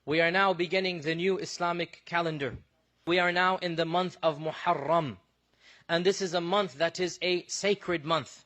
We are now beginning the new Islamic calendar. We are now in the month of Muharram. And this is a month that is a sacred month.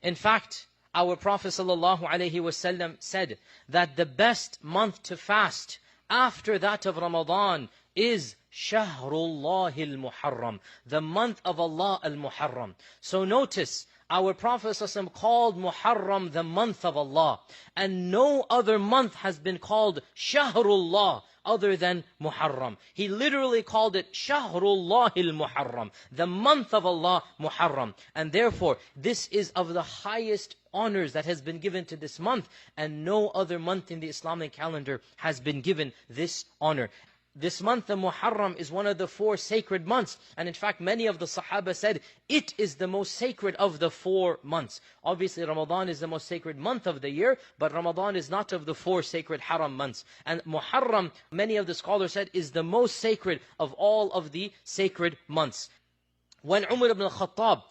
In fact, our Prophet ﷺ said that the best month to fast after that of Ramadan is Shahrullah al-Muharram, the month of Allah al-Muharram. So notice, our Prophet ﷺ called Muharram the month of Allah. And no other month has been called Shahrullah other than Muharram. He literally called it Shahrullah al-Muharram, the month of Allah, Muharram. And therefore, this is of the highest honors that has been given to this month. And no other month in the Islamic calendar has been given this honor. This month of Muharram is one of the 4 sacred months. And in fact, many of the Sahaba said, it is the most sacred of the 4 months. Obviously, Ramadan is the most sacred month of the year, but Ramadan is not of the 4 sacred haram months. And Muharram, many of the scholars said, is the most sacred of all of the sacred months. When Umar ibn al-Khattab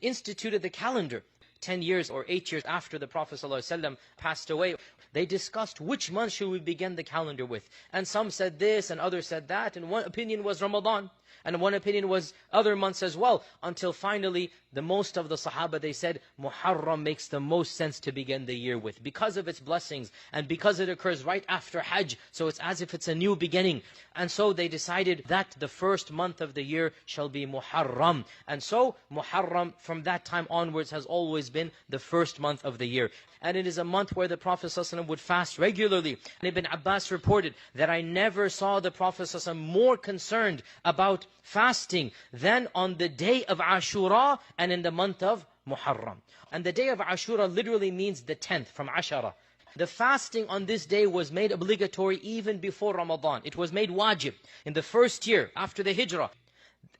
instituted the calendar, 10 years or 8 years after the Prophet ﷺ passed away, they discussed which month should we begin the calendar with. And some said this and others said that. And one opinion was Ramadan. And one opinion was other months as well. Until finally, the most of the Sahaba, they said, Muharram makes the most sense to begin the year with. Because of its blessings and because it occurs right after Hajj. So it's as if it's a new beginning. And so they decided that the first month of the year shall be Muharram. And so Muharram from that time onwards has always been the first month of the year. And it is a month where the Prophet ﷺ would fast regularly. And Ibn Abbas reported that I never saw the Prophet ﷺ more concerned about fasting than on the day of Ashura and in the month of Muharram. And the day of Ashura literally means the 10th, from Ashara. The fasting on this day was made obligatory even before Ramadan. It was made wajib in the first year after the Hijrah.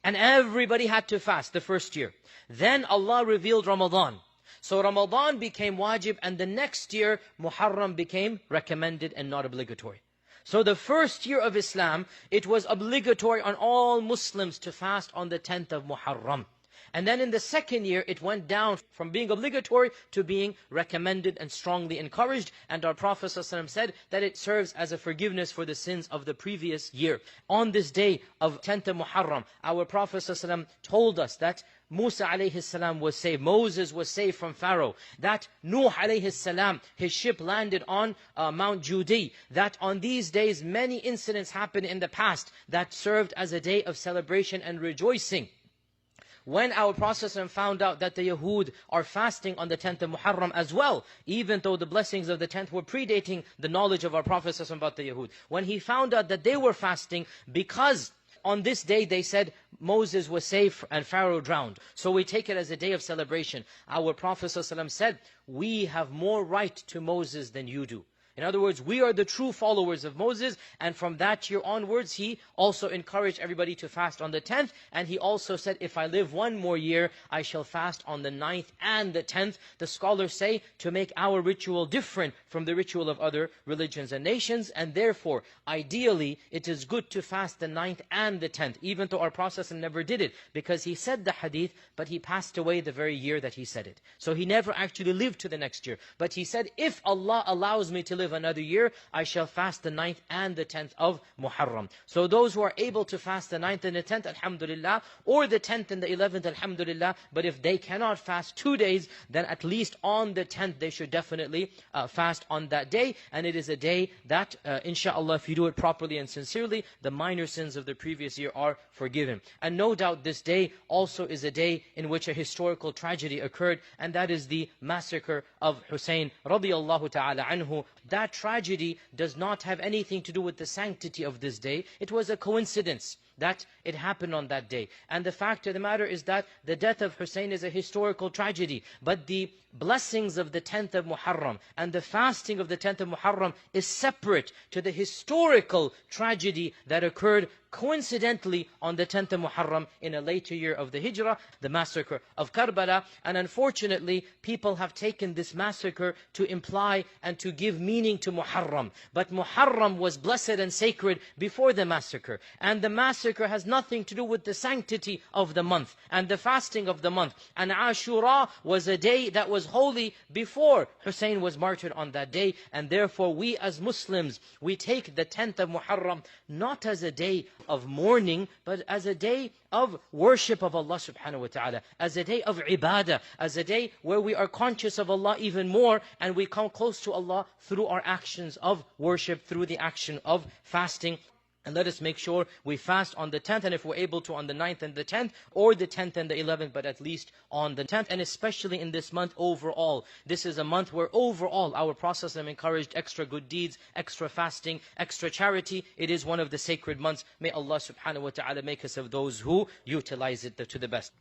And everybody had to fast the first year. Then Allah revealed Ramadan. So Ramadan became wajib, and the next year Muharram became recommended and not obligatory. So the first year of Islam, it was obligatory on all Muslims to fast on the 10th of Muharram. And then in the second year, it went down from being obligatory to being recommended and strongly encouraged. And our Prophet ﷺ said that it serves as a forgiveness for the sins of the previous year. On this day of 10th of Muharram, our Prophet ﷺ told us that Musa alayhi salam was saved, Moses was saved from Pharaoh, that Nuh alayhi salam, his ship landed on Mount Judi, that on these days many incidents happened in the past that served as a day of celebration and rejoicing. When our Prophet found out that the Yahud are fasting on the 10th of Muharram as well, even though the blessings of the 10th were predating the knowledge of our Prophet about the Yahud, when he found out that they were fasting because on this day they said Moses was saved and Pharaoh drowned, so we take it as a day of celebration. Our Prophet ﷺ said, we have more right to Moses than you do. In other words, we are the true followers of Moses, and from that year onwards, he also encouraged everybody to fast on the 10th, and he also said, if I live one more year, I shall fast on the 9th and the 10th. The scholars say, to make our ritual different from the ritual of other religions and nations, and therefore, ideally, it is good to fast the 9th and the 10th, even though our Prophet never did it, because he said the hadith, but he passed away the very year that he said it. So he never actually lived to the next year. But he said, if Allah allows me to live another year, I shall fast the 9th and the 10th of Muharram. So those who are able to fast the 9th and the 10th, alhamdulillah, or the 10th and the 11th, alhamdulillah, but if they cannot fast 2 days, then at least on the 10th, they should definitely fast on that day. And it is a day that, inshallah, if you do it properly and sincerely, the minor sins of the previous year are forgiven. And no doubt this day also is a day in which a historical tragedy occurred, and that is the massacre of Hussein radiyallahu ta'ala anhu. That tragedy does not have anything to do with the sanctity of this day. It was a coincidence that it happened on that day. And the fact of the matter is that the death of Hussein is a historical tragedy. But the blessings of the 10th of Muharram and the fasting of the 10th of Muharram is separate to the historical tragedy that occurred coincidentally on the 10th of Muharram in a later year of the Hijrah, the massacre of Karbala. And unfortunately, people have taken this massacre to imply and to give meaning to Muharram. But Muharram was blessed and sacred before the massacre. And the massacre massacre has nothing to do with the sanctity of the month and the fasting of the month. And Ashura was a day that was holy before Hussein was martyred on that day. And therefore we as Muslims, we take the 10th of Muharram not as a day of mourning, but as a day of worship of Allah subhanahu wa ta'ala, as a day of ibadah, as a day where we are conscious of Allah even more, and we come close to Allah through our actions of worship, through the action of fasting. And let us make sure we fast on the 10th, and if we're able to on the 9th and the 10th, or the 10th and the 11th, but at least on the 10th, and especially in this month overall. This is a month where overall our Prophet ﷺ encouraged extra good deeds, extra fasting, extra charity. It is one of the sacred months. May Allah subhanahu wa ta'ala make us of those who utilize it to the best.